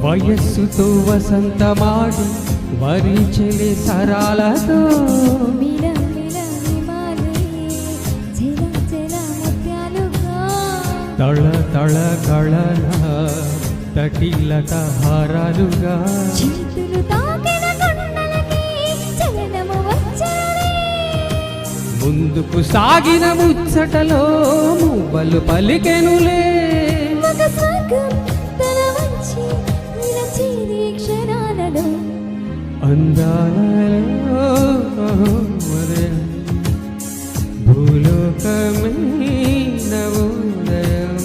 వయస్సుతో వసంతమాడి వరించెలే సరాలతో తళ తళ కళల తటిల్లత హారాలుగా ముందుకు సాగిన ముచ్చటలో మువ్వలు పలికెనులే అందాలలో భూలోకమే నవోదయం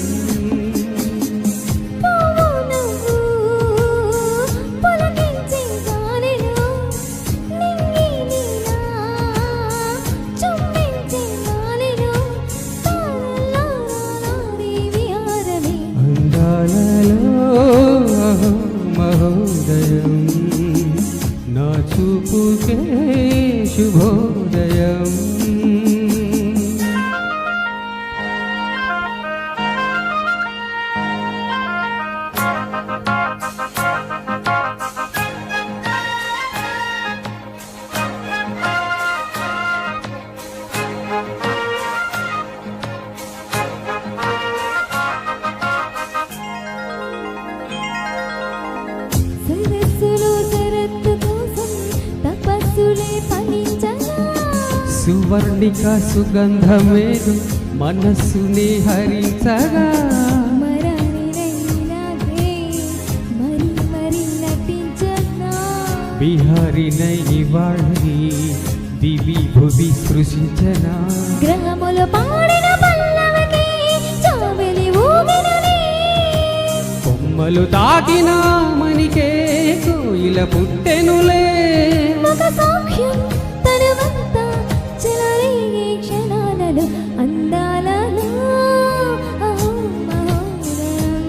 మహోదయం నా చూపుకే శుభోదయం సువర్ణిక సుగంధమేదు మనస్సుని హరించగా బిహారినై ఇవాళి దివి భువి సృష్టించనా గ్రహములు పాడిన పల్లవికి చావెలి ఊగినది కొమ్మలు తాకిన మనికే కోయిల పుట్టెనులే ఒక సాక్ష్యం తరువాత చెలరేగే క్షణాలలో అందాలలో మహోదయం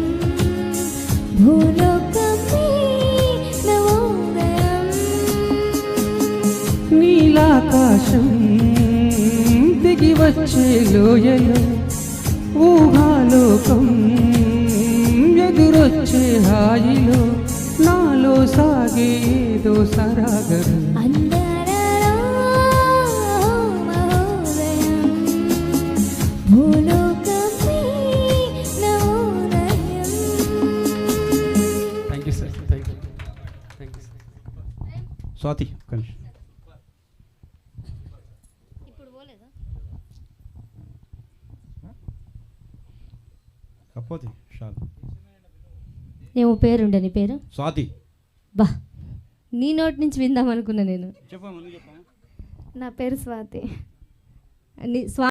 భూలోకమే నవోదయం నీలాకాశం దిగి వచ్చే లోయలో ఊహాలోకం ఎదురొచ్చే హాయిలో నాలో సాగేదో సరాగం అందరలో మహోదయం భూలోకమే నవోదయం. Thank you sir thank you Swathi కలిసి కపోతే షాల్ ఏమో పేరుండే నీ పేరు స్వాతి బా నీ నోటి నుంచి విందాం అనుకున్నా నేను చెప్పమ్మా నా పేరు స్వాతి. నీ